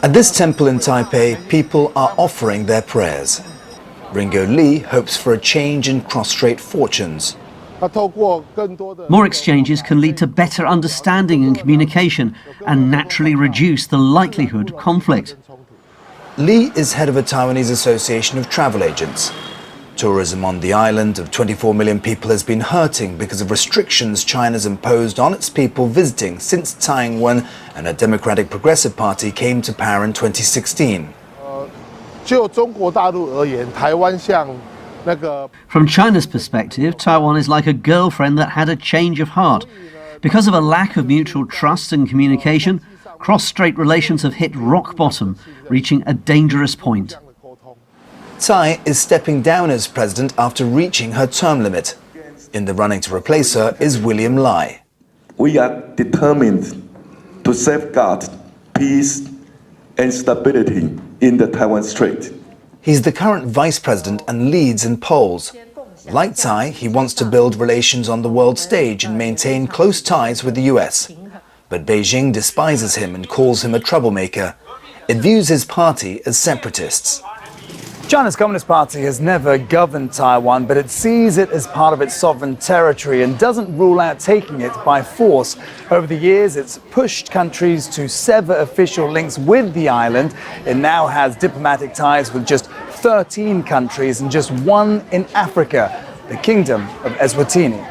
At this temple in Taipei, people are offering their prayers. Ringo Lee hopes for a change in cross-strait fortunes. More exchanges can lead to better understanding and communication and naturally reduce the likelihood of conflict. Lee is head of a Taiwanese association of travel agents. Tourism on the island of 24 million people has been hurting because of restrictions China's imposed on its people visiting since Tsai Ing-wen and her Democratic Progressive Party came to power in 2016. From China's perspective, Taiwan is like a girlfriend that had a change of heart. Because of a lack of mutual trust and communication, cross-strait relations have hit rock bottom, reaching a dangerous point. Tsai is stepping down as president after reaching her term limit. In the running to replace her is William Lai. We are determined to safeguard peace and stability in the Taiwan Strait. He's the current vice president and leads in polls. Like Tsai, he wants to build relations on the world stage and maintain close ties with the US. But Beijing despises him and calls him a troublemaker. It views his party as separatists. China's Communist Party has never governed Taiwan, but it sees it as part of its sovereign territory and doesn't rule out taking it by force. Over the years, it's pushed countries to sever official links with the island. It now has diplomatic ties with just 13 countries and just one in Africa, the Kingdom of Eswatini.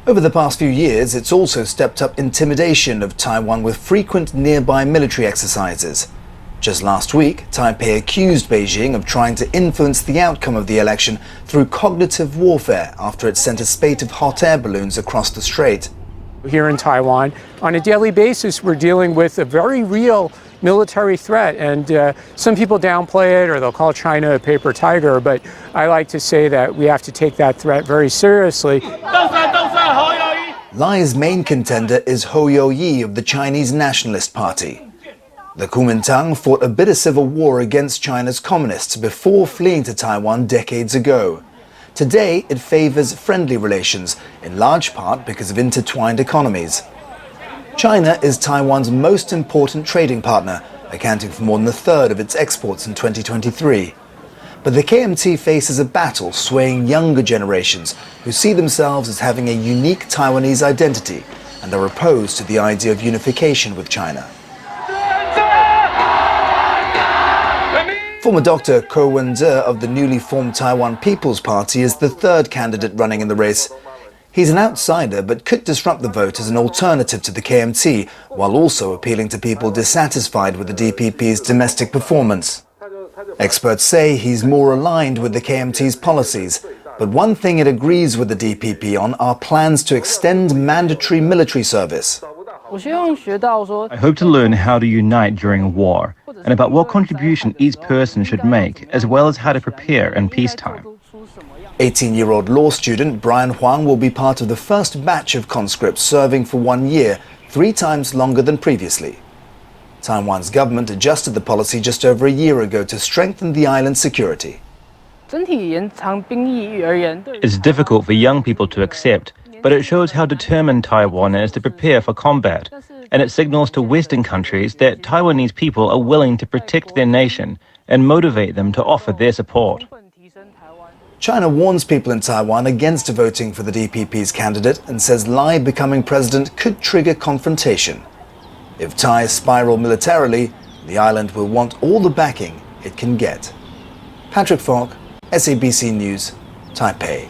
Over the past few years, it's also stepped up intimidation of Taiwan with frequent nearby military exercises. Just last week, Taipei accused Beijing of trying to influence the outcome of the election through cognitive warfare after it sent a spate of hot air balloons across the strait. Here in Taiwan, on a daily basis, we're dealing with a very real military threat, and some people downplay it or they'll call China a paper tiger, but I like to say that we have to take that threat very seriously. Lai's main contender is Hou You-yi of the Chinese Nationalist Party. The Kuomintang fought a bitter civil war against China's communists before fleeing to Taiwan decades ago. Today, it favors friendly relations, in large part because of intertwined economies. China is Taiwan's most important trading partner, accounting for more than a third of its exports in 2023. But the KMT faces a battle swaying younger generations who see themselves as having a unique Taiwanese identity and are opposed to the idea of unification with China. Former Dr. Ko Wen-je of the newly formed Taiwan People's Party is the third candidate running in the race. He's an outsider but could disrupt the vote as an alternative to the KMT, while also appealing to people dissatisfied with the DPP's domestic performance. Experts say he's more aligned with the KMT's policies, but one thing it agrees with the DPP on are plans to extend mandatory military service. I hope to learn how to unite during a war, and about what contribution each person should make, as well as how to prepare in peacetime. 18-year-old law student Brian Huang will be part of the first batch of conscripts serving for 1 year, 3 times longer than previously. Taiwan's government adjusted the policy just over a year ago to strengthen the island's security. It's difficult for young people to accept, but it shows how determined Taiwan is to prepare for combat, and it signals to Western countries that Taiwanese people are willing to protect their nation and motivate them to offer their support. China warns people in Taiwan against voting for the DPP's candidate and says Lai becoming president could trigger confrontation. If ties spiral militarily, the island will want all the backing it can get. Patrick Falk, SABC News, Taipei.